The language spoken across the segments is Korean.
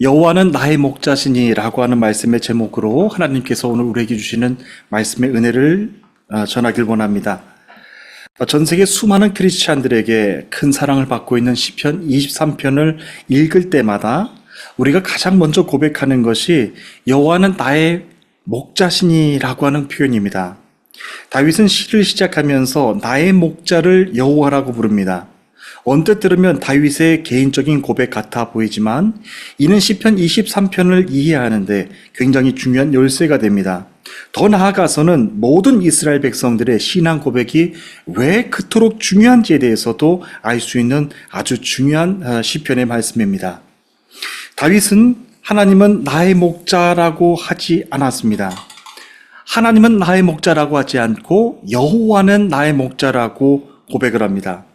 여호와는 나의 목자시니라고 하는 말씀의 제목으로 하나님께서 오늘 우리에게 주시는 말씀의 은혜를 전하길 원합니다. 전 세계 수많은 크리스찬들에게 큰 사랑을 받고 있는 시편 23편을 읽을 때마다 우리가 가장 먼저 고백하는 것이 여호와는 나의 목자시니라고 하는 표현입니다. 다윗은 시를 시작하면서 나의 목자를 여호와라고 부릅니다. 언뜻 들으면 다윗의 개인적인 고백 같아 보이지만 이는 시편 23편을 이해하는데 굉장히 중요한 열쇠가 됩니다. 더 나아가서는 모든 이스라엘 백성들의 신앙 고백이 왜 그토록 중요한지에 대해서도 알 수 있는 아주 중요한 시편의 말씀입니다. 다윗은 하나님은 나의 목자라고 하지 않았습니다. 하나님은 나의 목자라고 하지 않고 여호와는 나의 목자라고 고백을 합니다.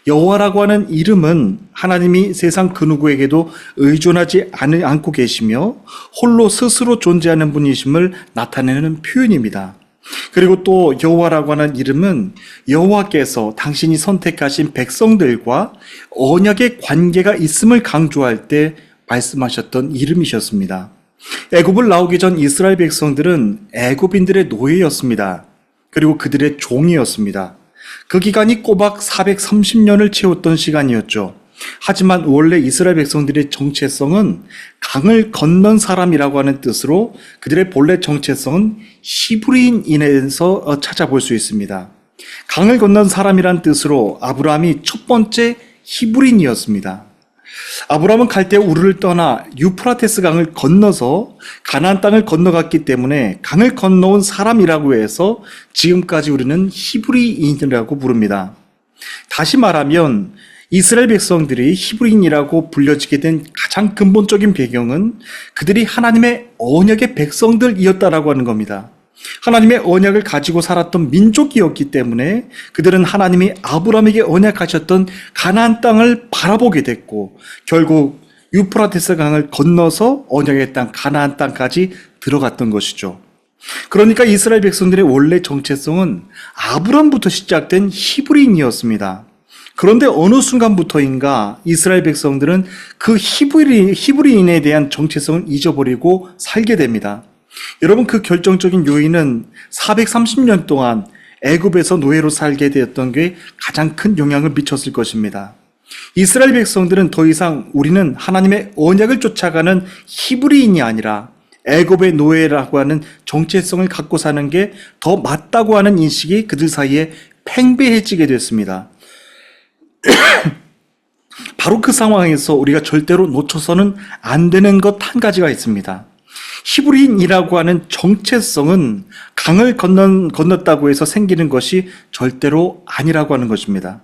여호와라고 하는 이름은 하나님이 세상 그 누구에게도 의존하지 않고 계시며 홀로 스스로 존재하는 분이심을 나타내는 표현입니다. 그리고 또 여호와라고 하는 이름은 여호와께서 당신이 선택하신 백성들과 언약의 관계가 있음을 강조할 때 말씀하셨던 이름이셨습니다. 애굽을 나오기 전 이스라엘 백성들은 애굽인들의 노예였습니다. 그리고 그들의 종이었습니다. 그 기간이 꼬박 430년을 채웠던 시간이었죠. 하지만 원래 이스라엘 백성들의 정체성은 강을 건넌 사람이라고 하는 뜻으로 그들의 본래 정체성은 히브리인에서 찾아볼 수 있습니다. 강을 건넌 사람이란 뜻으로 아브라함이 첫 번째 히브리인이었습니다. 아브라함은 갈대아 우르를 떠나 유프라테스 강을 건너서 가나안 땅을 건너갔기 때문에 강을 건너온 사람이라고 해서 지금까지 우리는 히브리인이라고 부릅니다. 다시 말하면 이스라엘 백성들이 히브리인이라고 불려지게 된 가장 근본적인 배경은 그들이 하나님의 언약의 백성들이었다라고 하는 겁니다. 하나님의 언약을 가지고 살았던 민족이었기 때문에 그들은 하나님이 아브라함에게 언약하셨던 가나안 땅을 바라보게 됐고 결국 유프라테스 강을 건너서 언약의 땅 가나안 땅까지 들어갔던 것이죠. 그러니까 이스라엘 백성들의 원래 정체성은 아브라함부터 시작된 히브리인이었습니다. 그런데 어느 순간부터인가 이스라엘 백성들은 그 히브리인에 대한 정체성을 잊어버리고 살게 됩니다. 여러분, 그 결정적인 요인은 430년 동안 애굽에서 노예로 살게 되었던 게 가장 큰 영향을 미쳤을 것입니다. 이스라엘 백성들은 더 이상 우리는 하나님의 언약을 쫓아가는 히브리인이 아니라 애굽의 노예라고 하는 정체성을 갖고 사는 게 더 맞다고 하는 인식이 그들 사이에 팽배해지게 됐습니다. 바로 그 상황에서 우리가 절대로 놓쳐서는 안 되는 것 한 가지가 있습니다. 히브리인이라고 하는 정체성은 강을 건넜다고 해서 생기는 것이 절대로 아니라고 하는 것입니다.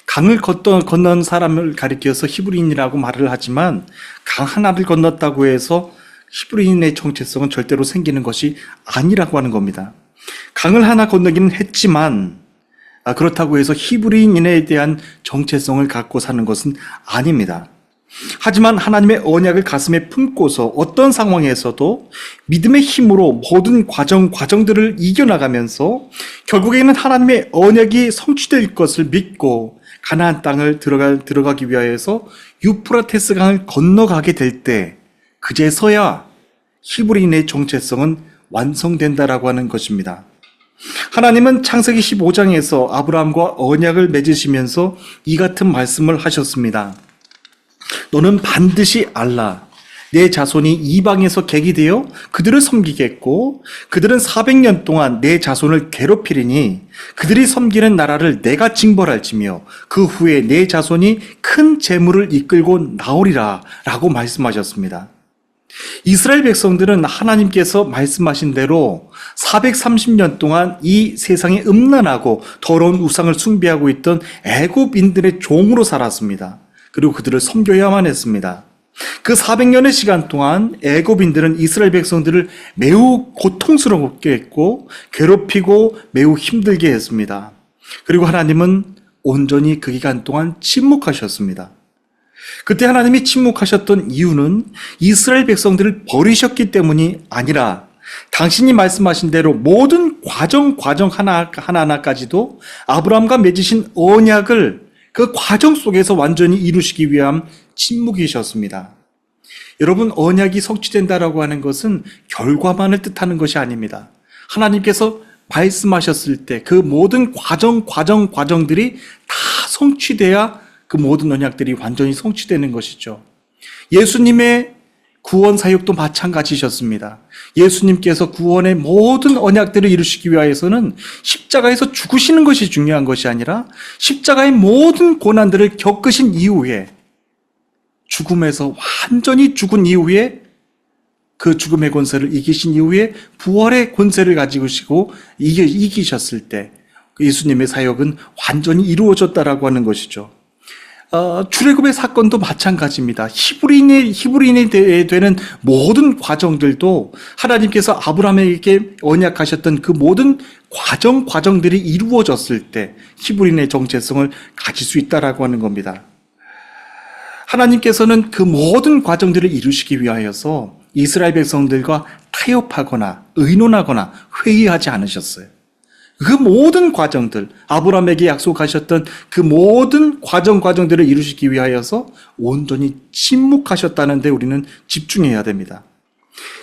강을 건넌 사람을 가리켜서 히브리인이라고 말을 하지만 강 하나를 건넜다고 해서 히브리인의 정체성은 절대로 생기는 것이 아니라고 하는 겁니다. 강을 하나 건너기는 했지만 그렇다고 해서 히브리인에 대한 정체성을 갖고 사는 것은 아닙니다. 하지만 하나님의 언약을 가슴에 품고서 어떤 상황에서도 믿음의 힘으로 모든 과정들을 이겨나가면서 결국에는 하나님의 언약이 성취될 것을 믿고 가나안 땅을 들어가기 위하여서 유프라테스 강을 건너가게 될 때 그제서야 히브리인의 정체성은 완성된다라고 하는 것입니다. 하나님은 창세기 15장에서 아브라함과 언약을 맺으시면서 이 같은 말씀을 하셨습니다. 너는 반드시 알라. 내 자손이 이방에서 객이 되어 그들을 섬기겠고 그들은 400년 동안 내 자손을 괴롭히리니 그들이 섬기는 나라를 내가 징벌할지며 그 후에 내 자손이 큰 재물을 이끌고 나오리라 라고 말씀하셨습니다. 이스라엘 백성들은 하나님께서 말씀하신 대로 430년 동안 이 세상에 음란하고 더러운 우상을 숭배하고 있던 애굽인들의 종으로 살았습니다. 그리고 그들을 섬겨야만 했습니다. 그 400년의 시간 동안 애굽인들은 이스라엘 백성들을 매우 고통스럽게 했고 괴롭히고 매우 힘들게 했습니다. 그리고 하나님은 온전히 그 기간 동안 침묵하셨습니다. 그때 하나님이 침묵하셨던 이유는 이스라엘 백성들을 버리셨기 때문이 아니라 당신이 말씀하신 대로 모든 과정 하나하나까지도 아브라함과 맺으신 언약을 그 과정 속에서 완전히 이루시기 위한 침묵이셨습니다. 여러분, 언약이 성취된다라고 하는 것은 결과만을 뜻하는 것이 아닙니다. 하나님께서 말씀하셨을 때 그 모든 과정들이 다 성취돼야 그 모든 언약들이 완전히 성취되는 것이죠. 예수님의 구원 사역도 마찬가지셨습니다. 예수님께서 구원의 모든 언약들을 이루시기 위하여서는 십자가에서 죽으시는 것이 중요한 것이 아니라 십자가의 모든 고난들을 겪으신 이후에, 죽음에서 완전히 죽은 이후에, 그 죽음의 권세를 이기신 이후에 부활의 권세를 가지고 이기셨을 때 예수님의 사역은 완전히 이루어졌다라고 하는 것이죠. 출애굽의 사건도 마찬가지입니다. 히브리인이 되는 모든 과정들도 하나님께서 아브라함에게 언약하셨던 그 모든 과정들이 이루어졌을 때 히브리인의 정체성을 가질 수 있다라고 하는 겁니다. 하나님께서는 그 모든 과정들을 이루시기 위하여서 이스라엘 백성들과 타협하거나 의논하거나 회의하지 않으셨어요. 그 모든 과정들, 아브라함에게 약속하셨던 그 모든 과정들을 이루시기 위하여서 온전히 침묵하셨다는데 우리는 집중해야 됩니다.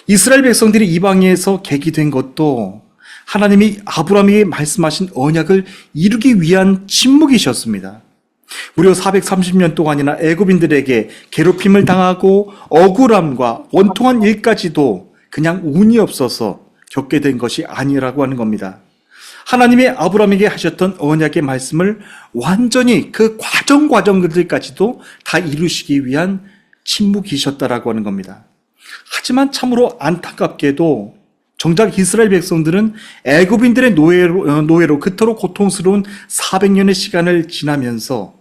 이스라엘 백성들이 이방에서 객이된 것도 하나님이 아브라함에게 말씀하신 언약을 이루기 위한 침묵이셨습니다. 무려 430년 동안이나 애굽인들에게 괴롭힘을 당하고 억울함과 원통한 일까지도 그냥 운이 없어서 겪게 된 것이 아니라고 하는 겁니다. 하나님이 아브라함에게 하셨던 언약의 말씀을 완전히 그 과정들까지도 다 이루시기 위한 침묵이셨다라고 하는 겁니다. 하지만 참으로 안타깝게도 정작 이스라엘 백성들은 애굽인들의 노예로 그토록 고통스러운 400년의 시간을 지나면서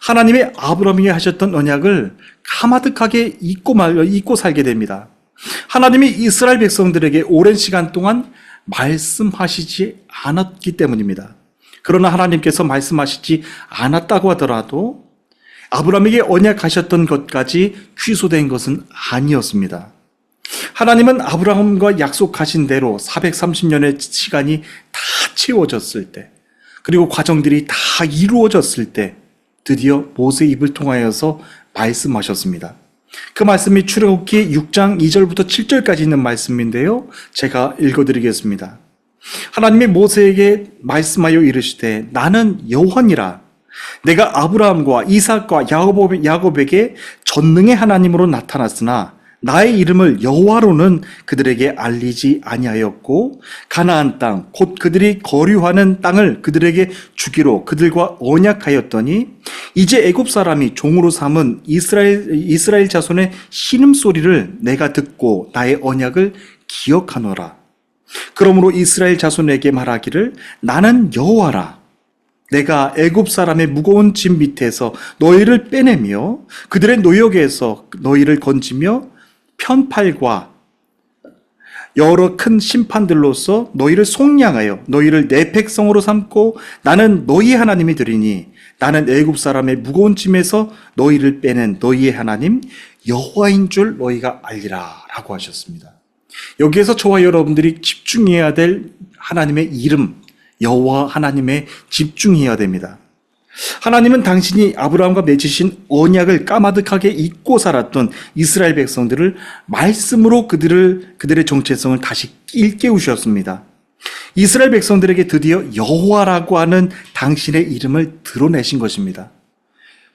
하나님의 아브라함에게 하셨던 언약을 까마득하게 잊고 살게 됩니다. 하나님이 이스라엘 백성들에게 오랜 시간 동안 말씀하시지 않았기 때문입니다. 그러나 하나님께서 말씀하시지 않았다고 하더라도 아브라함에게 언약하셨던 것까지 취소된 것은 아니었습니다. 하나님은 아브라함과 약속하신 대로 430년의 시간이 다 채워졌을 때, 그리고 과정들이 다 이루어졌을 때 드디어 모세의 입을 통하여서 말씀하셨습니다. 그 말씀이 출애굽기 6장 2절부터 7절까지 있는 말씀인데요, 제가 읽어드리겠습니다. 하나님이 모세에게 말씀하여 이르시되 나는 여호와니라. 내가 아브라함과 이삭과 야곱에게 전능의 하나님으로 나타났으나 나의 이름을 여호와로는 그들에게 알리지 아니하였고 가나안 땅 곧 그들이 거류하는 땅을 그들에게 주기로 그들과 언약하였더니 이제 애굽 사람이 종으로 삼은 이스라엘 자손의 신음소리를 내가 듣고 나의 언약을 기억하노라. 그러므로 이스라엘 자손에게 말하기를 나는 여호와라. 내가 애굽 사람의 무거운 짐 밑에서 너희를 빼내며 그들의 노역에서 너희를 건지며 편팔과 여러 큰 심판들로서 너희를 속량하여 너희를 내 백성으로 삼고 나는 너희의 하나님이 되리니 나는 애굽 사람의 무거운 짐에서 너희를 빼낸 너희의 하나님 여호와인 줄 너희가 알리라 라고 하셨습니다. 여기에서 저와 여러분들이 집중해야 될 하나님의 이름 여호와 하나님에 집중해야 됩니다. 하나님은 당신이 아브라함과 맺으신 언약을 까마득하게 잊고 살았던 이스라엘 백성들을 말씀으로 그들의 정체성을 다시 일깨우셨습니다. 이스라엘 백성들에게 드디어 여호와라고 하는 당신의 이름을 드러내신 것입니다.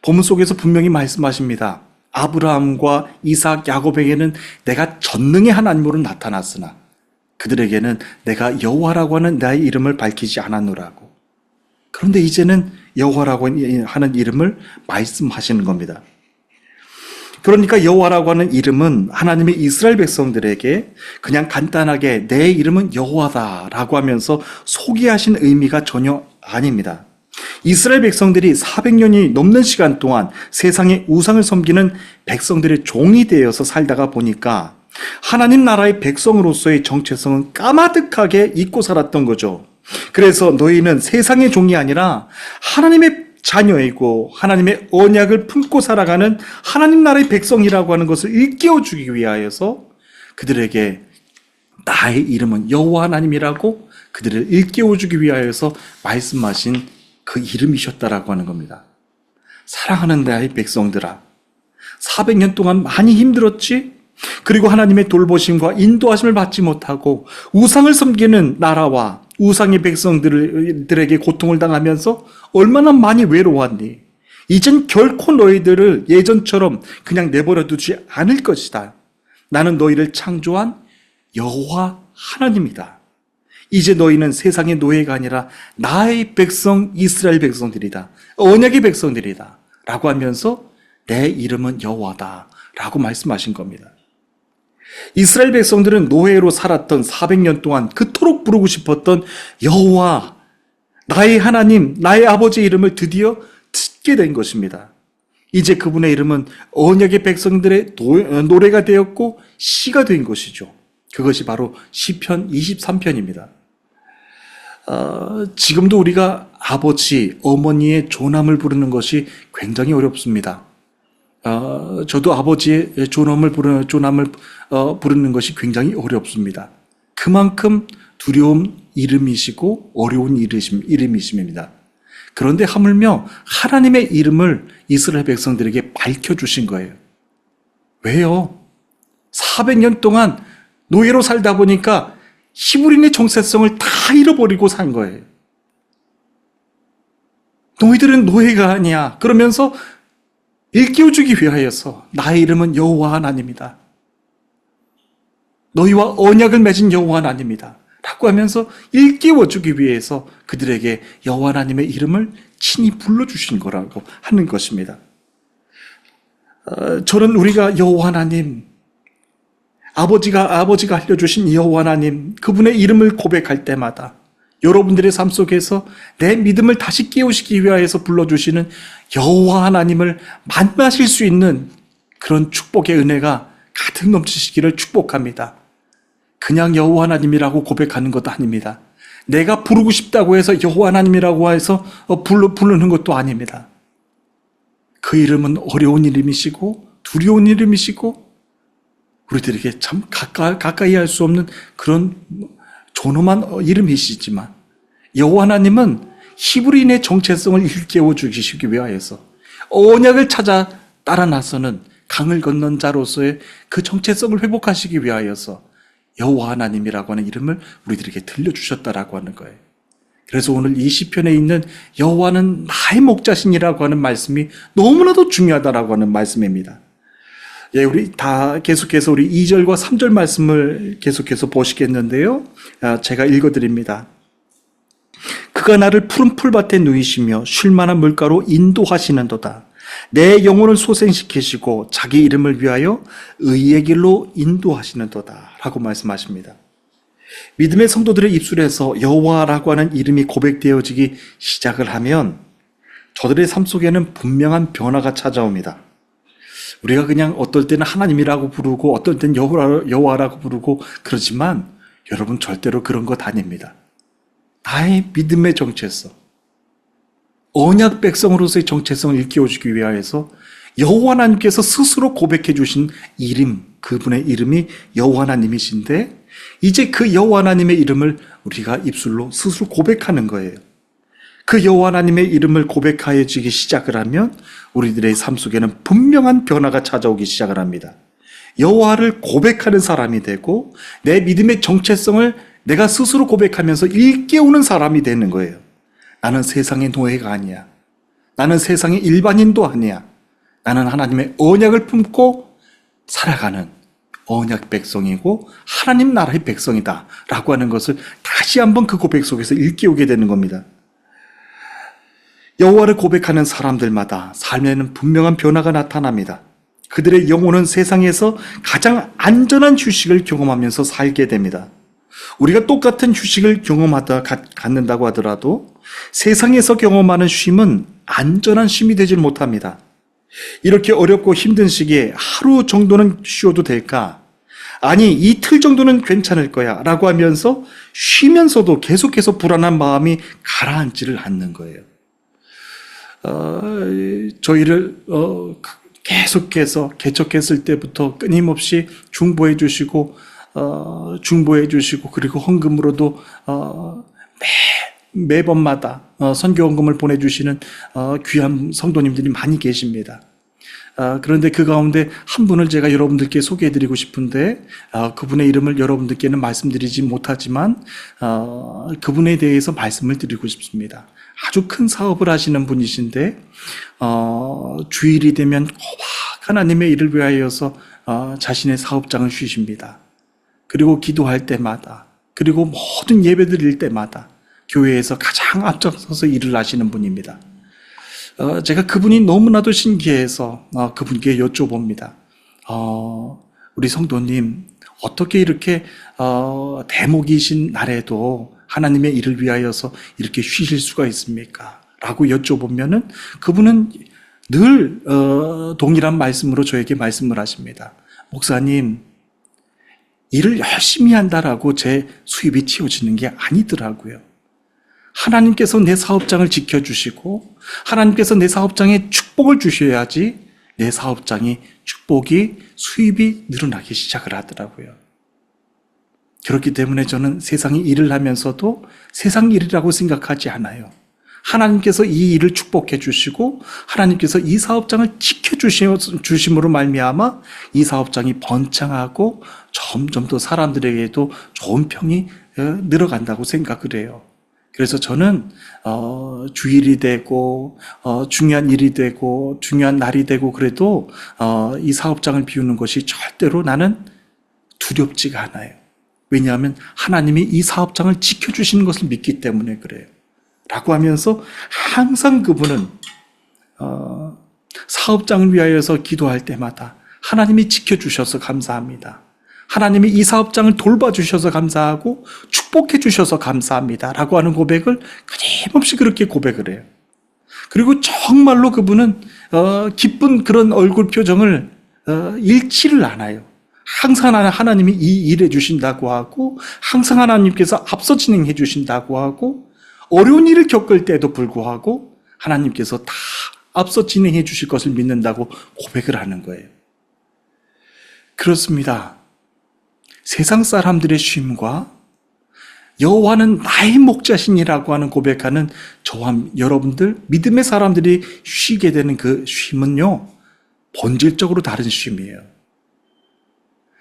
본문 속에서 분명히 말씀하십니다. 아브라함과 이삭, 야곱에게는 내가 전능의 하나님으로 나타났으나 그들에게는 내가 여호와라고 하는 나의 이름을 밝히지 않았노라고. 그런데 이제는 여호와라고 하는 이름을 말씀하시는 겁니다. 그러니까 여호와라고 하는 이름은 하나님의 이스라엘 백성들에게 그냥 간단하게 내 이름은 여호와다라고 하면서 소개하신 의미가 전혀 아닙니다. 이스라엘 백성들이 400년이 넘는 시간 동안 세상의 우상을 섬기는 백성들의 종이 되어서 살다가 보니까 하나님 나라의 백성으로서의 정체성은 까마득하게 잊고 살았던 거죠. 그래서 너희는 세상의 종이 아니라 하나님의 자녀이고 하나님의 언약을 품고 살아가는 하나님 나라의 백성이라고 하는 것을 일깨워주기 위하여서 그들에게 나의 이름은 여호와 하나님이라고 그들을 일깨워주기 위하여서 말씀하신 그 이름이셨다라고 하는 겁니다. 사랑하는 나의 백성들아, 400년 동안 많이 힘들었지? 그리고 하나님의 돌보심과 인도하심을 받지 못하고 우상을 섬기는 나라와 우상의 백성들에게 고통을 당하면서 얼마나 많이 외로웠니? 이젠 결코 너희들을 예전처럼 그냥 내버려 두지 않을 것이다. 나는 너희를 창조한 여호와 하나님이다. 이제 너희는 세상의 노예가 아니라 나의 백성 이스라엘 백성들이다. 언약의 백성들이다. 라고 하면서 내 이름은 여호와다. 라고 말씀하신 겁니다. 이스라엘 백성들은 노예로 살았던 400년 동안 그토록 부르고 싶었던 여호와, 나의 하나님, 나의 아버지의 이름을 드디어 듣게 된 것입니다. 이제 그분의 이름은 언약의 백성들의 노래가 되었고 시가 된 것이죠. 그것이 바로 시편 23편입니다. 지금도 우리가 아버지, 어머니의 존함을 부르는 것이 굉장히 어렵습니다. 저도 아버지의 존함을 부르는 것이 굉장히 어렵습니다. 그만큼 두려운 이름이시고 어려운 이름이십니다. 그런데 하물며 하나님의 이름을 이스라엘 백성들에게 밝혀주신 거예요. 왜요? 400년 동안 노예로 살다 보니까 히브리인의 정체성을 다 잃어버리고 산 거예요. 너희들은 노예가 아니야. 그러면서 일깨워주기 위하여서 나의 이름은 여호와 하나님이다. 너희와 언약을 맺은 여호와 하나님이다. 라고 하면서 일깨워주기 위해서 그들에게 여호와 하나님의 이름을 친히 불러주신 거라고 하는 것입니다. 저는 우리가 여호와 하나님, 아버지가 알려주신 여호와 하나님, 그분의 이름을 고백할 때마다 여러분들의 삶 속에서 내 믿음을 다시 깨우시기 위하여서 불러주시는 여호와 하나님을 만나실 수 있는 그런 축복의 은혜가 가득 넘치시기를 축복합니다. 그냥 여호와 하나님이라고 고백하는 것도 아닙니다. 내가 부르고 싶다고 해서 여호와 하나님이라고 해서 부르는 것도 아닙니다. 그 이름은 어려운 이름이시고 두려운 이름이시고 우리들에게 참 가까이 할 수 없는 그런 존엄한 이름이시지만 여호와 하나님은 히브리인의 정체성을 일깨워 주시기 위하여서 언약을 찾아 따라 나서는 강을 건넌 자로서의 그 정체성을 회복하시기 위하여서 여호와 하나님이라고 하는 이름을 우리들에게 들려주셨다라고 하는 거예요. 그래서 오늘 이 시편에 있는 여호와는 나의 목자신이라고 하는 말씀이 너무나도 중요하다라고 하는 말씀입니다. 예, 우리 다 계속해서 우리 2절과 3절 말씀을 계속해서 보시겠는데요. 제가 읽어드립니다. 그가 나를 푸른 풀밭에 누이시며 쉴만한 물가로 인도하시는도다. 내 영혼을 소생시키시고 자기 이름을 위하여 의의 길로 인도하시는도다. 라고 말씀하십니다. 믿음의 성도들의 입술에서 여호와라고 하는 이름이 고백되어지기 시작을 하면 저들의 삶 속에는 분명한 변화가 찾아옵니다. 우리가 그냥 어떨 때는 하나님이라고 부르고 어떨 때는 여호와라고 부르고 그러지만 여러분 절대로 그런 것 아닙니다. 나의 믿음의 정체성, 언약 백성으로서의 정체성을 일깨워주기 위하여서 여호와 하나님께서 스스로 고백해 주신 이름, 그분의 이름이 여호와 하나님이신데 이제 그 여호와 하나님의 이름을 우리가 입술로 스스로 고백하는 거예요. 그 여호와 하나님의 이름을 고백하여지기 시작을 하면 우리들의 삶 속에는 분명한 변화가 찾아오기 시작을 합니다. 여호와를 고백하는 사람이 되고 내 믿음의 정체성을 내가 스스로 고백하면서 일깨우는 사람이 되는 거예요. 나는 세상의 노예가 아니야. 나는 세상의 일반인도 아니야. 나는 하나님의 언약을 품고 살아가는 언약 백성이고 하나님 나라의 백성이다 라고 하는 것을 다시 한번 그 고백 속에서 일깨우게 되는 겁니다. 여호와를 고백하는 사람들마다 삶에는 분명한 변화가 나타납니다. 그들의 영혼은 세상에서 가장 안전한 휴식을 경험하면서 살게 됩니다. 우리가 똑같은 휴식을 갖는다고 하더라도 세상에서 경험하는 쉼은 안전한 쉼이 되질 못합니다. 이렇게 어렵고 힘든 시기에 하루 정도는 쉬어도 될까? 아니, 이틀 정도는 괜찮을 거야 라고 하면서 쉬면서도 계속해서 불안한 마음이 가라앉지를 않는 거예요. 저희를 계속해서 개척했을 때부터 끊임없이 중보해 주시고 그리고 헌금으로도 매번마다 선교 헌금을 보내주시는 귀한 성도님들이 많이 계십니다. 그런데 그 가운데 한 분을 제가 여러분들께 소개해드리고 싶은데 그분의 이름을 여러분들께는 말씀드리지 못하지만 그분에 대해서 말씀을 드리고 싶습니다. 아주 큰 사업을 하시는 분이신데 주일이 되면 꼬박 하나님의 일을 위하여서 자신의 사업장을 쉬십니다. 그리고 기도할 때마다 그리고 모든 예배 드릴 때마다 교회에서 가장 앞장서서 일을 하시는 분입니다. 제가 그분이 너무나도 신기해서 그분께 여쭤봅니다. 우리 성도님, 어떻게 이렇게 대목이신 날에도 하나님의 일을 위하여서 이렇게 쉬실 수가 있습니까? 라고 여쭤보면은 그분은 늘 동일한 말씀으로 저에게 말씀을 하십니다. 목사님, 일을 열심히 한다라고 제 수입이 채워지는 게 아니더라고요. 하나님께서 내 사업장을 지켜주시고 하나님께서 내 사업장에 축복을 주셔야지 내 사업장이 축복이 수입이 늘어나기 시작을 하더라고요. 그렇기 때문에 저는 세상의 일을 하면서도 세상 일이라고 생각하지 않아요. 하나님께서 이 일을 축복해 주시고 하나님께서 이 사업장을 지켜주심으로 말미암아 이 사업장이 번창하고 점점 더 사람들에게도 좋은 평이 늘어간다고 생각을 해요. 그래서 저는 주일이 되고 중요한 일이 되고 중요한 날이 되고 그래도 이 사업장을 비우는 것이 절대로 나는 두렵지가 않아요. 왜냐하면 하나님이 이 사업장을 지켜주시는 것을 믿기 때문에 그래요. 라고 하면서 항상 그분은 사업장을 위하여서 기도할 때마다 하나님이 지켜주셔서 감사합니다. 하나님이 이 사업장을 돌봐주셔서 감사하고 축복해 주셔서 감사합니다. 라고 하는 고백을 끊임없이 그렇게 고백을 해요. 그리고 정말로 그분은 기쁜 그런 얼굴 표정을 잃지를 않아요. 항상 하나님이 이 일해 주신다고 하고 항상 하나님께서 앞서 진행해 주신다고 하고 어려운 일을 겪을 때에도 불구하고 하나님께서 다 앞서 진행해 주실 것을 믿는다고 고백을 하는 거예요. 그렇습니다. 세상 사람들의 쉼과 여호와는 나의 목자신이라고 하는 고백하는 저와 여러분들 믿음의 사람들이 쉬게 되는 그 쉼은요, 본질적으로 다른 쉼이에요.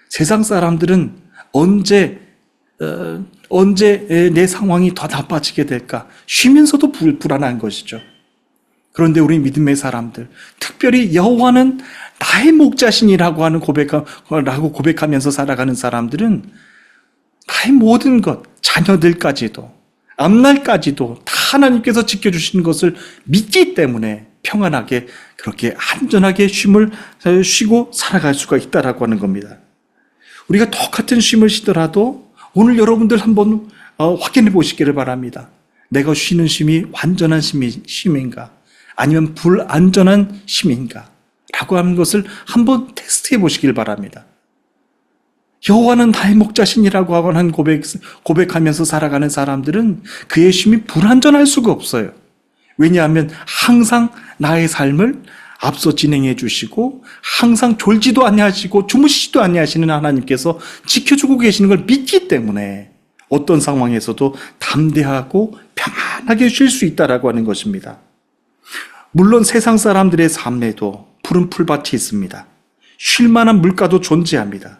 세상 사람들은 언제 내 상황이 더 나빠지게 될까 쉬면서도 불안한 것이죠. 그런데 우리 믿음의 사람들, 특별히 여호와는 나의 목자신이라고 하는 고백하면서 살아가는 사람들은 나의 모든 것, 자녀들까지도 앞날까지도 다 하나님께서 지켜주시는 것을 믿기 때문에 평안하게 그렇게 안전하게 쉼을 쉬고 살아갈 수가 있다라고 하는 겁니다. 우리가 똑같은 쉼을 쉬더라도 오늘 여러분들 한번 확인해 보시기를 바랍니다. 내가 쉬는 쉼이 완전한 쉼인가 아니면 불안전한 쉼인가 라고 하는 것을 한번 테스트해 보시길 바랍니다. 여호와는 나의 목자신이라고 하는 고백하면서 살아가는 사람들은 그의 쉼이 불안전할 수가 없어요. 왜냐하면 항상 나의 삶을 앞서 진행해 주시고 항상 졸지도 아니하시고 주무시지도 아니하시는 하나님께서 지켜주고 계시는 걸 믿기 때문에 어떤 상황에서도 담대하고 평안하게 쉴 수 있다라고 하는 것입니다. 물론 세상 사람들의 삶에도 푸른 풀밭이 있습니다. 쉴 만한 물가도 존재합니다.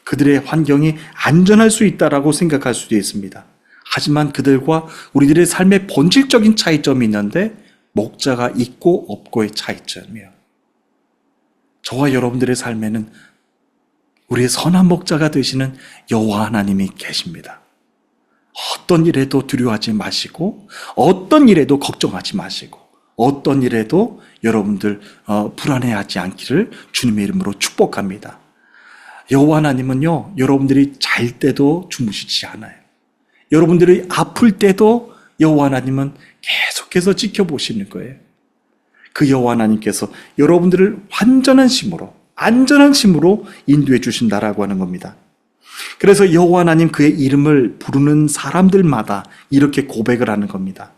그들의 환경이 안전할 수 있다라고 생각할 수도 있습니다. 하지만 그들과 우리들의 삶의 본질적인 차이점이 있는데 목자가 있고 없고의 차이점이에요. 저와 여러분들의 삶에는 우리의 선한 목자가 되시는 여호와 하나님이 계십니다. 어떤 일에도 두려워하지 마시고 어떤 일에도 걱정하지 마시고 어떤 일에도 여러분들 불안해하지 않기를 주님의 이름으로 축복합니다. 여호와 하나님은요, 여러분들이 잘 때도 주무시지 않아요. 여러분들이 아플 때도 여호와 하나님은 계속해서 지켜보시는 거예요. 그 여호와 하나님께서 여러분들을 완전한 쉼으로, 안전한 쉼으로 인도해 주신다라고 하는 겁니다. 그래서 여호와 하나님 그의 이름을 부르는 사람들마다 이렇게 고백을 하는 겁니다.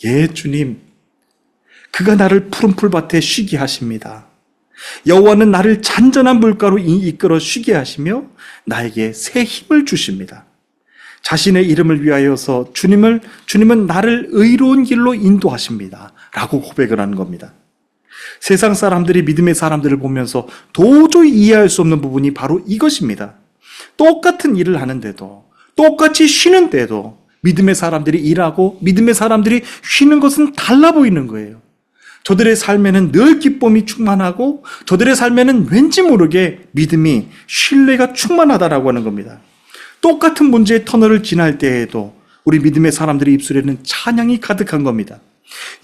예, 주님, 그가 나를 푸른 풀밭에 쉬게 하십니다. 여호와는 나를 잔잔한 물가로 이끌어 쉬게 하시며 나에게 새 힘을 주십니다. 자신의 이름을 위하여서 주님은 나를 의로운 길로 인도하십니다. 라고 고백을 하는 겁니다. 세상 사람들이 믿음의 사람들을 보면서 도저히 이해할 수 없는 부분이 바로 이것입니다. 똑같은 일을 하는데도, 똑같이 쉬는데도 믿음의 사람들이 일하고 믿음의 사람들이 쉬는 것은 달라 보이는 거예요. 저들의 삶에는 늘 기쁨이 충만하고 저들의 삶에는 왠지 모르게 믿음이, 신뢰가 충만하다라고 하는 겁니다. 똑같은 문제의 터널을 지날 때에도 우리 믿음의 사람들의 입술에는 찬양이 가득한 겁니다.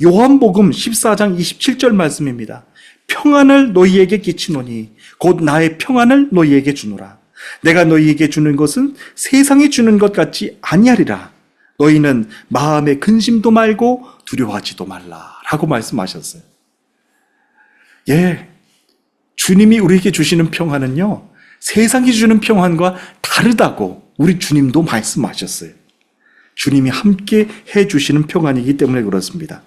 요한복음 14장 27절 말씀입니다. 평안을 너희에게 끼치노니 곧 나의 평안을 너희에게 주노라. 내가 너희에게 주는 것은 세상이 주는 것 같지 아니하리라. 너희는 마음에 근심도 말고 두려워하지도 말라 라고 말씀하셨어요. 예, 주님이 우리에게 주시는 평안은요, 세상이 주는 평안과 다르다고 우리 주님도 말씀하셨어요. 주님이 함께 해주시는 평안이기 때문에 그렇습니다.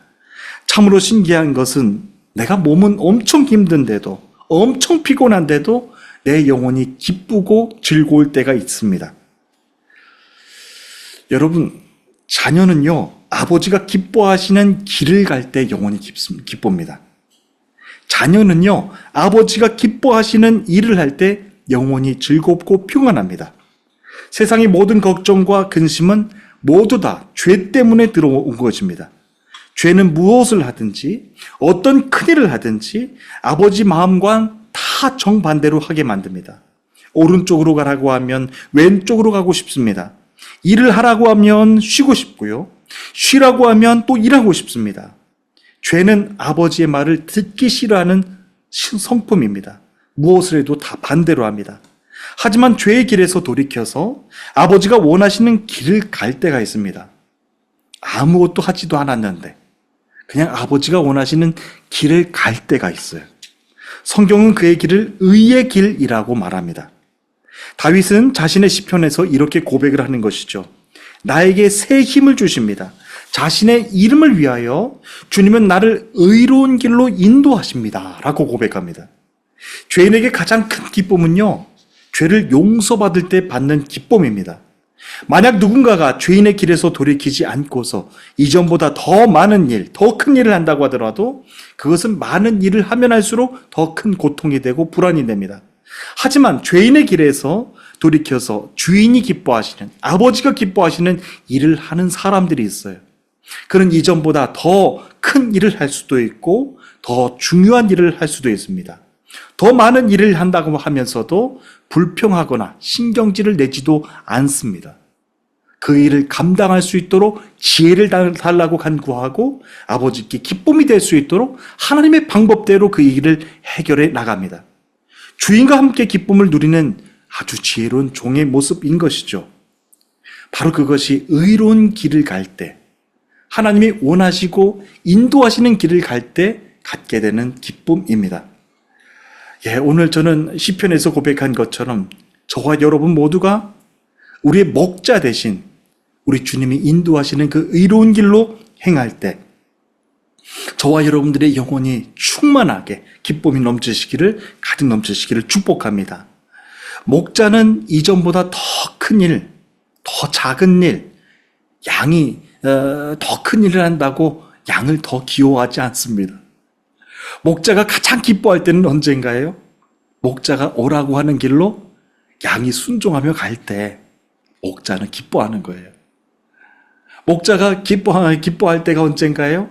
참으로 신기한 것은 내가 몸은 엄청 힘든데도, 엄청 피곤한데도 내 영혼이 기쁘고 즐거울 때가 있습니다. 여러분, 자녀는요, 아버지가 기뻐하시는 길을 갈 때 영혼이 기쁩니다. 자녀는요, 아버지가 기뻐하시는 일을 할 때 영혼이 즐겁고 평안합니다. 세상의 모든 걱정과 근심은 모두 다 죄 때문에 들어온 것입니다. 죄는 무엇을 하든지, 어떤 큰일을 하든지 아버지 마음과 다 정반대로 하게 만듭니다. 오른쪽으로 가라고 하면 왼쪽으로 가고 싶습니다. 일을 하라고 하면 쉬고 싶고요. 쉬라고 하면 또 일하고 싶습니다. 죄는 아버지의 말을 듣기 싫어하는 성품입니다. 무엇을 해도 다 반대로 합니다. 하지만 죄의 길에서 돌이켜서 아버지가 원하시는 길을 갈 때가 있습니다. 아무것도 하지도 않았는데 그냥 아버지가 원하시는 길을 갈 때가 있어요. 성경은 그의 길을 의의 길이라고 말합니다. 다윗은 자신의 시편에서 이렇게 고백을 하는 것이죠. 나에게 새 힘을 주십니다. 자신의 이름을 위하여 주님은 나를 의로운 길로 인도하십니다 라고 고백합니다. 죄인에게 가장 큰 기쁨은요, 죄를 용서받을 때 받는 기쁨입니다. 만약 누군가가 죄인의 길에서 돌이키지 않고서 이전보다 더 많은 일, 더 큰 일을 한다고 하더라도 그것은 많은 일을 하면 할수록 더 큰 고통이 되고 불안이 됩니다. 하지만 죄인의 길에서 돌이켜서 주인이 기뻐하시는, 아버지가 기뻐하시는 일을 하는 사람들이 있어요. 그는 이전보다 더 큰 일을 할 수도 있고 더 중요한 일을 할 수도 있습니다. 더 많은 일을 한다고 하면서도 불평하거나 신경질을 내지도 않습니다. 그 일을 감당할 수 있도록 지혜를 달라고 간구하고 아버지께 기쁨이 될 수 있도록 하나님의 방법대로 그 일을 해결해 나갑니다. 주인과 함께 기쁨을 누리는 아주 지혜로운 종의 모습인 것이죠. 바로 그것이 의로운 길을 갈 때, 하나님이 원하시고 인도하시는 길을 갈 때 갖게 되는 기쁨입니다. 예, 오늘 저는 시편에서 고백한 것처럼 저와 여러분 모두가 우리의 목자 대신 우리 주님이 인도하시는 그 의로운 길로 행할 때 저와 여러분들의 영혼이 충만하게 기쁨이 넘치시기를, 가득 넘치시기를 축복합니다. 목자는 이전보다 더 큰 일, 더 작은 일, 양이 더 큰 일을 한다고 양을 더 귀여워하지 않습니다. 목자가 가장 기뻐할 때는 언젠가예요? 목자가 오라고 하는 길로 양이 순종하며 갈 때 목자는 기뻐하는 거예요. 목자가 기뻐할 때가 언젠가예요?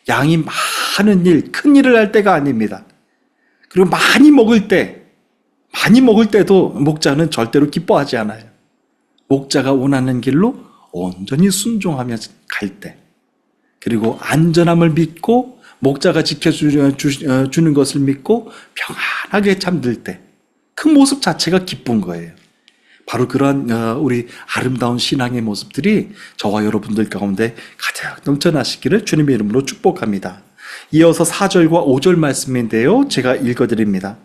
양이 많은 일, 큰 일을 할 때가 아닙니다. 그리고 많이 먹을 때도 목자는 절대로 기뻐하지 않아요. 목자가 원하는 길로 온전히 순종하며 갈 때, 그리고 안전함을 믿고 목자가 지켜주는 것을 믿고 평안하게 잠들 때 그 모습 자체가 기쁜 거예요. 바로 그러한 우리 아름다운 신앙의 모습들이 저와 여러분들 가운데 가득 넘쳐나시기를 주님의 이름으로 축복합니다. 이어서 4절과 5절 말씀인데요, 제가 읽어드립니다.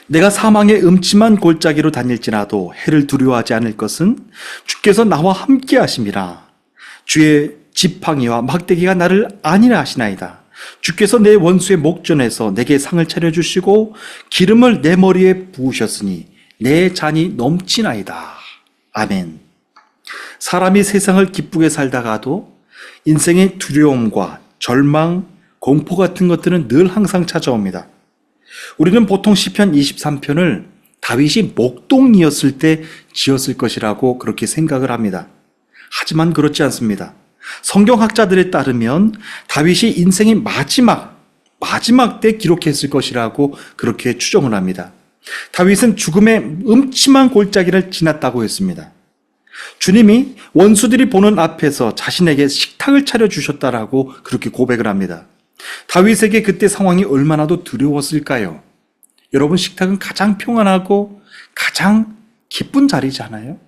내가 사망의 음침한 골짜기로 다닐지라도 해를 두려워하지 않을 것은 주께서 나와 함께 하심이라. 주의 지팡이와 막대기가 나를 안위하시나이다. 주께서 내 원수의 목전에서 내게 상을 차려주시고 기름을 내 머리에 부으셨으니 내 잔이 넘치나이다. 아멘. 사람이 세상을 기쁘게 살다가도 인생의 두려움과 절망, 공포 같은 것들은 늘 항상 찾아옵니다. 우리는 보통 시편 23편을 다윗이 목동이었을 때 지었을 것이라고 그렇게 생각을 합니다. 하지만 그렇지 않습니다. 성경학자들에 따르면 다윗이 인생의 마지막 때 기록했을 것이라고 그렇게 추정을 합니다. 다윗은 죽음의 음침한 골짜기를 지났다고 했습니다. 주님이 원수들이 보는 앞에서 자신에게 식탁을 차려주셨다라고 그렇게 고백을 합니다. 다윗에게 그때 상황이 얼마나도 두려웠을까요? 여러분, 식탁은 가장 평안하고 가장 기쁜 자리잖아요.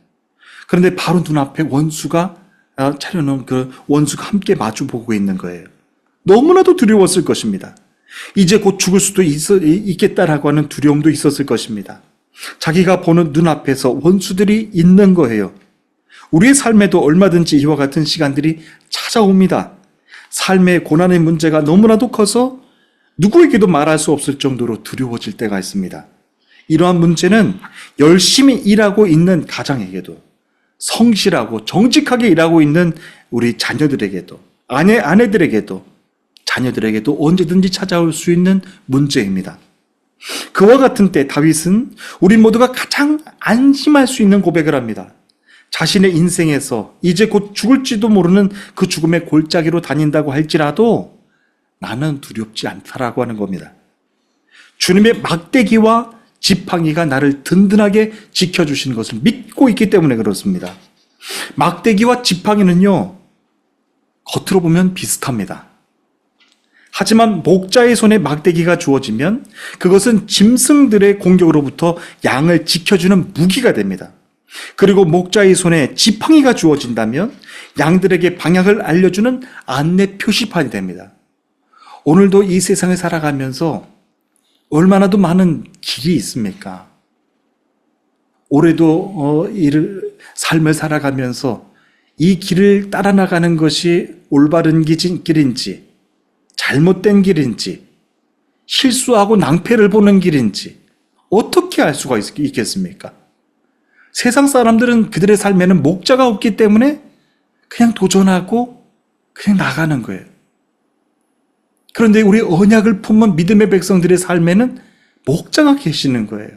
그런데 바로 눈앞에 원수가 차려놓은 그 원수가 함께 마주보고 있는 거예요. 너무나도 두려웠을 것입니다. 이제 곧 죽을 수도 있겠다라고 하는 두려움도 있었을 것입니다. 자기가 보는 눈앞에서 원수들이 있는 거예요. 우리의 삶에도 얼마든지 이와 같은 시간들이 찾아옵니다. 삶의 고난의 문제가 너무나도 커서 누구에게도 말할 수 없을 정도로 두려워질 때가 있습니다. 이러한 문제는 열심히 일하고 있는 가장에게도, 성실하고 정직하게 일하고 있는 우리 자녀들에게도, 아내들에게도, 자녀들에게도 언제든지 찾아올 수 있는 문제입니다. 그와 같은 때 다윗은 우리 모두가 가장 안심할 수 있는 고백을 합니다. 자신의 인생에서 이제 곧 죽을지도 모르는 그 죽음의 골짜기로 다닌다고 할지라도 나는 두렵지 않다라고 하는 겁니다. 주님의 막대기와 지팡이가 나를 든든하게 지켜주신 것을 믿고 있기 때문에 그렇습니다. 막대기와 지팡이는요, 겉으로 보면 비슷합니다. 하지만 목자의 손에 막대기가 주어지면 그것은 짐승들의 공격으로부터 양을 지켜주는 무기가 됩니다. 그리고 목자의 손에 지팡이가 주어진다면 양들에게 방향을 알려주는 안내 표시판이 됩니다. 오늘도 이 세상을 살아가면서 얼마나도 많은 길이 있습니까? 올해도 삶을 살아가면서 이 길을 따라 나가는 것이 올바른 길인지, 잘못된 길인지, 실수하고 낭패를 보는 길인지 어떻게 알 수가 있겠습니까? 세상 사람들은 그들의 삶에는 목자가 없기 때문에 그냥 도전하고 그냥 나가는 거예요. 그런데 우리 언약을 품은 믿음의 백성들의 삶에는 목자가 계시는 거예요.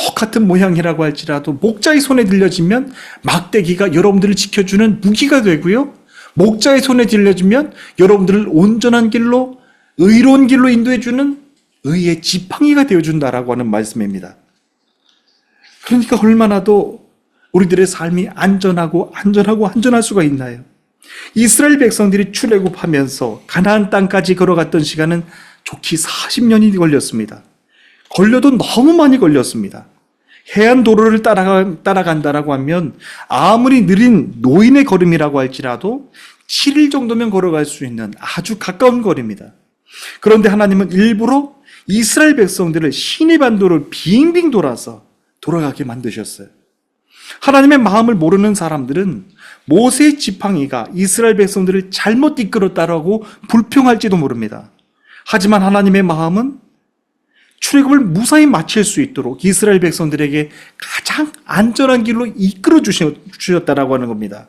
똑같은 모양이라고 할지라도 목자의 손에 들려지면 막대기가 여러분들을 지켜주는 무기가 되고요, 목자의 손에 들려주면 여러분들을 온전한 길로, 의로운 길로 인도해주는 의의 지팡이가 되어준다라고 하는 말씀입니다. 그러니까 얼마나도 우리들의 삶이 안전할 수가 있나요? 이스라엘 백성들이 출애굽하면서 가나안 땅까지 걸어갔던 시간은 좋기 40년이 걸렸습니다. 걸려도 너무 많이 걸렸습니다. 해안 도로를 따라간다라고 하면 아무리 느린 노인의 걸음이라고 할지라도 7일 정도면 걸어갈 수 있는 아주 가까운 거리입니다. 그런데 하나님은 일부러 이스라엘 백성들을 시내 반도를 빙빙 돌아가게 만드셨어요. 하나님의 마음을 모르는 사람들은 모세의 지팡이가 이스라엘 백성들을 잘못 이끌었다라고 불평할지도 모릅니다. 하지만 하나님의 마음은 출애굽을 무사히 마칠 수 있도록 이스라엘 백성들에게 가장 안전한 길로 이끌어 주셨다라고 하는 겁니다.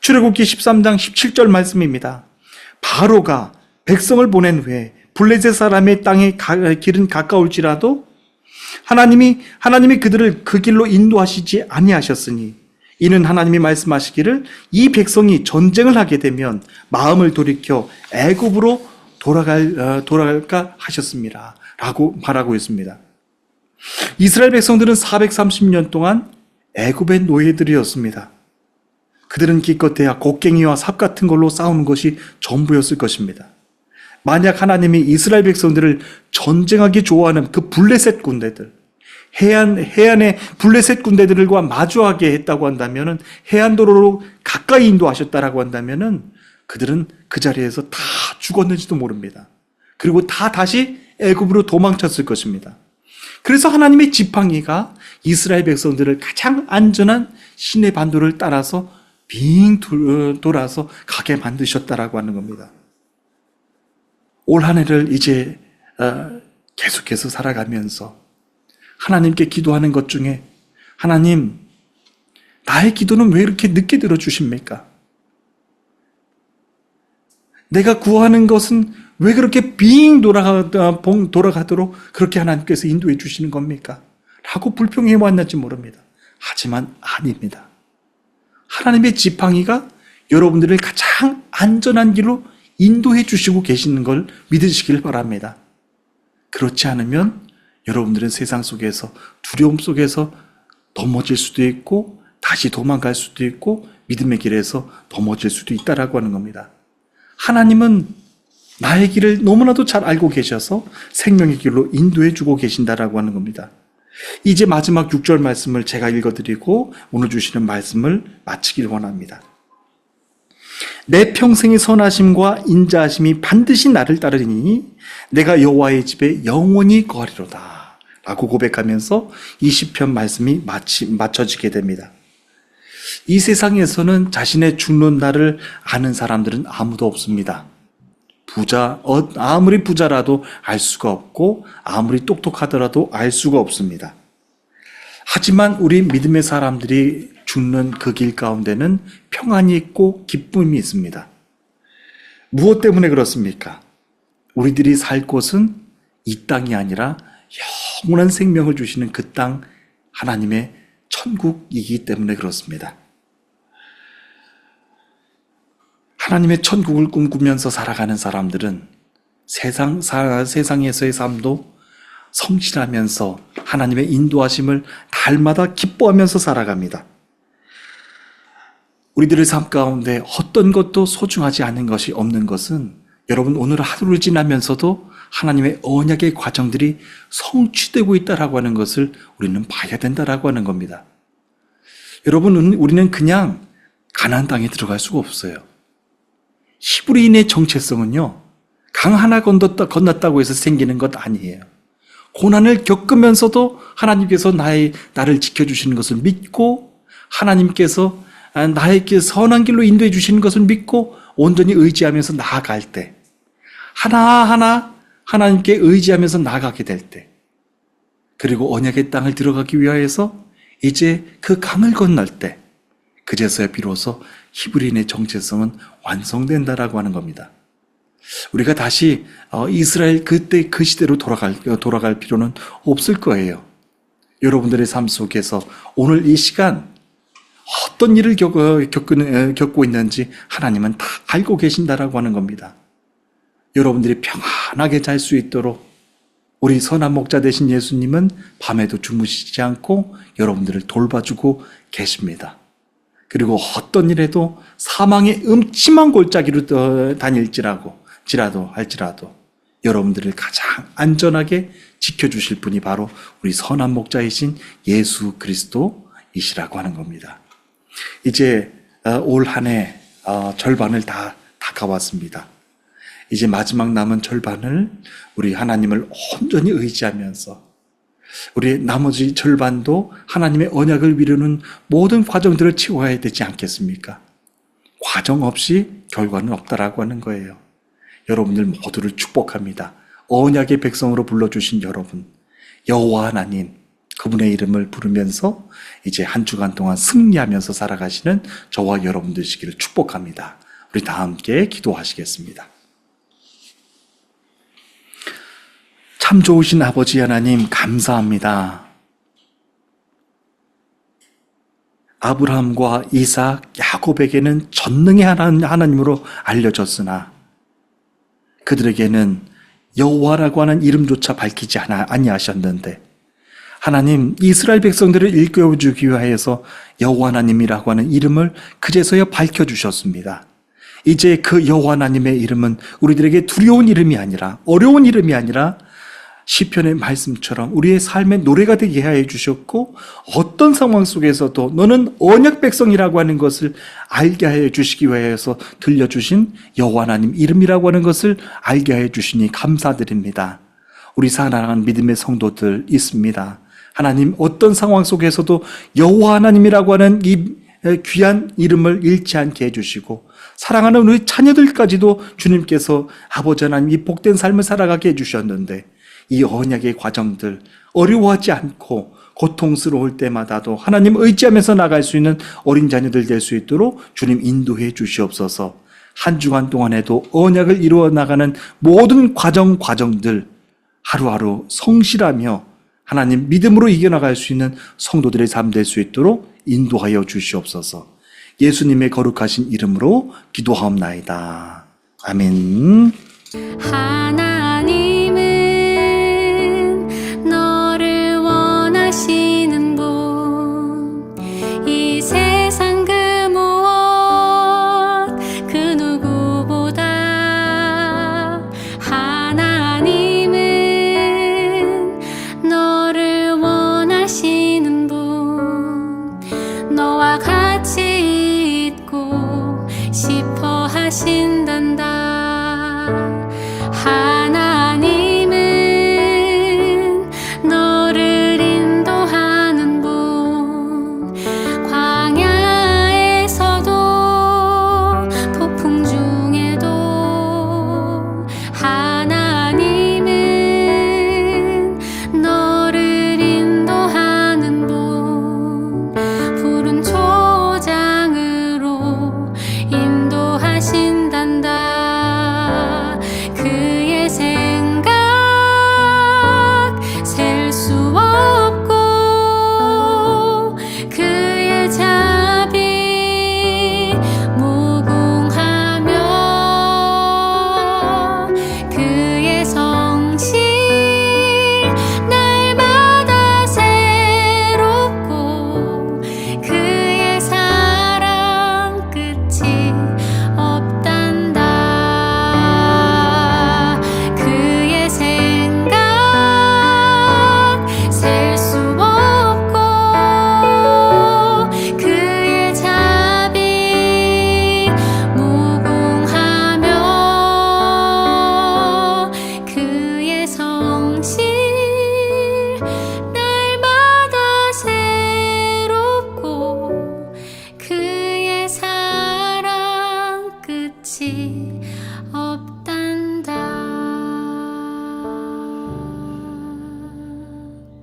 출애굽기 13장 17절 말씀입니다. 바로가 백성을 보낸 후에 블레셋 사람의 땅의 길은 가까울지라도 하나님이 그들을 그 길로 인도하시지 아니하셨으니 이는 하나님이 말씀하시기를 이 백성이 전쟁을 하게 되면 마음을 돌이켜 애굽으로 돌아갈까 하셨습니다. 라고 말하고 있습니다. 이스라엘 백성들은 430년 동안 애굽의 노예들이었습니다. 그들은 기껏해야 곡괭이와 삽 같은 걸로 싸우는 것이 전부였을 것입니다. 만약 하나님이 이스라엘 백성들을 전쟁하기 좋아하는 그 블레셋 군대들, 해안의 블레셋 군대들과 마주하게 했다고 한다면은, 해안도로로 가까이 인도하셨다라고 한다면은 그들은 그 자리에서 다 죽었는지도 모릅니다. 그리고 다 다시 애굽으로 도망쳤을 것입니다. 그래서 하나님의 지팡이가 이스라엘 백성들을 가장 안전한 시내 반도를 따라서 빙 돌아서 가게 만드셨다라고 하는 겁니다. 올 한 해를 이제 계속해서 살아가면서 하나님께 기도하는 것 중에, 하나님, 나의 기도는 왜 이렇게 늦게 들어주십니까? 내가 구하는 것은 왜 그렇게 빙 돌아가도록 그렇게 하나님께서 인도해 주시는 겁니까? 라고 불평해 왔는지 모릅니다. 하지만 아닙니다. 하나님의 지팡이가 여러분들을 가장 안전한 길로 인도해 주시고 계시는 걸 믿으시길 바랍니다. 그렇지 않으면 여러분들은 세상 속에서 두려움 속에서 넘어질 수도 있고 다시 도망갈 수도 있고 믿음의 길에서 넘어질 수도 있다라고 하는 겁니다. 하나님은 나의 길을 너무나도 잘 알고 계셔서 생명의 길로 인도해 주고 계신다라고 하는 겁니다. 이제 마지막 6절 말씀을 제가 읽어드리고 오늘 주시는 말씀을 마치길 원합니다. 내 평생의 선하심과 인자하심이 반드시 나를 따르니 내가 여호와의 집에 영원히 거하리로다 라고 고백하면서 이 시편 말씀이 맞춰지게 됩니다. 이 세상에서는 자신의 죽는 날을 아는 사람들은 아무도 없습니다. 아무리 부자라도 알 수가 없고 아무리 똑똑하더라도 알 수가 없습니다. 하지만 우리 믿음의 사람들이 죽는 그 길 가운데는 평안이 있고 기쁨이 있습니다. 무엇 때문에 그렇습니까? 우리들이 살 곳은 이 땅이 아니라 영원한 생명을 주시는 그 땅, 하나님의 천국이기 때문에 그렇습니다. 하나님의 천국을 꿈꾸면서 살아가는 사람들은 세상에서의 삶도 성실하면서 하나님의 인도하심을 달마다 기뻐하면서 살아갑니다. 우리들의 삶 가운데 어떤 것도 소중하지 않은 것이 없는 것은 여러분 오늘 하루를 지나면서도 하나님의 언약의 과정들이 성취되고 있다라고 하는 것을 우리는 봐야 된다라고 하는 겁니다. 여러분, 우리는 그냥 가나안 땅에 들어갈 수가 없어요. 히브리인의 정체성은요, 강 하나 건넜다고 해서 생기는 것 아니에요. 고난을 겪으면서도 하나님께서 나를 지켜주시는 것을 믿고 하나님께서 나에게 선한 길로 인도해 주시는 것을 믿고 온전히 의지하면서 나아갈 때, 하나하나 하나님께 의지하면서 나아가게 될 때, 그리고 언약의 땅을 들어가기 위하여서 이제 그 강을 건널 때, 그제서야 비로소 히브리인의 정체성은 완성된다라고 하는 겁니다. 우리가 다시 이스라엘 그때 그 시대로 돌아갈 필요는 없을 거예요. 여러분들의 삶 속에서 오늘 이 시간 어떤 일을 겪고 있는지 하나님은 다 알고 계신다라고 하는 겁니다. 여러분들이 평안하게 잘 수 있도록 우리 선한 목자 되신 예수님은 밤에도 주무시지 않고 여러분들을 돌봐주고 계십니다. 그리고 어떤 일에도 사망의 음침한 골짜기로 다닐지라도 여러분들을 가장 안전하게 지켜주실 분이 바로 우리 선한 목자이신 예수 그리스도이시라고 하는 겁니다. 이제 올 한 해 절반을 다 다가왔습니다. 이제 마지막 남은 절반을 우리 하나님을 온전히 의지하면서 우리 나머지 절반도 하나님의 언약을 이루는 모든 과정들을 채워야 되지 않겠습니까? 과정 없이 결과는 없다라고 하는 거예요. 여러분들 모두를 축복합니다. 언약의 백성으로 불러주신 여러분, 여호와 하나님, 그분의 이름을 부르면서 이제 한 주간 동안 승리하면서 살아가시는 저와 여러분 되시기를 축복합니다. 우리 다 함께 기도하시겠습니다. 참 좋으신 아버지 하나님 감사합니다. 아브라함과 이삭, 야곱에게는 전능의 하나님으로 알려졌으나 그들에게는 여호와라고 하는 이름조차 밝히지 아니하셨는데 하나님, 이스라엘 백성들을 일깨워주기 위하여서 여호와 하나님이라고 하는 이름을 그제서야 밝혀주셨습니다. 이제 그 여호와 하나님의 이름은 우리들에게 두려운 이름이 아니라, 어려운 이름이 아니라 시편의 말씀처럼 우리의 삶의 노래가 되게 해 주셨고, 어떤 상황 속에서도 너는 언약 백성이라고 하는 것을 알게 해 주시기 위해서 들려주신 여호와 하나님 이름이라고 하는 것을 알게 해 주시니 감사드립니다. 우리 사랑하는 믿음의 성도들 있습니다. 하나님, 어떤 상황 속에서도 여호와 하나님이라고 하는 이 귀한 이름을 잃지 않게 해주시고, 사랑하는 우리 자녀들까지도 주님께서 아버지 하나님 이 복된 삶을 살아가게 해주셨는데, 이 언약의 과정들 어려워하지 않고 고통스러울 때마다도 하나님 의지하면서 나갈 수 있는 어린 자녀들 될 수 있도록 주님 인도해 주시옵소서. 한 주간 동안에도 언약을 이루어 나가는 모든 과정들 하루하루 성실하며 하나님 믿음으로 이겨나갈 수 있는 성도들의 삶 될 수 있도록 인도하여 주시옵소서. 예수님의 거룩하신 이름으로 기도하옵나이다. 아멘. 하나님은 너를 원하시는 분, 이 세상 그 무엇 그 누구보다 하나님은 너를 원하시는 분, 너와 같이 있고 싶어 하신단다. 하나님은 너를 인도하는 분, 광야에서도 폭풍 중에도 하나님은 너를 인도하는 분, 푸른 초장으로 인도하신단다. 그의 생각 셀 수 없고 그의 자비 무궁하며 그의 성실 날마다 새롭고 그의 사랑 끝이 없단다. 그의 생각 셀 수 없고 그의 자비 무궁하며 그의 성실 날마다 새롭고 그의 사랑 끝이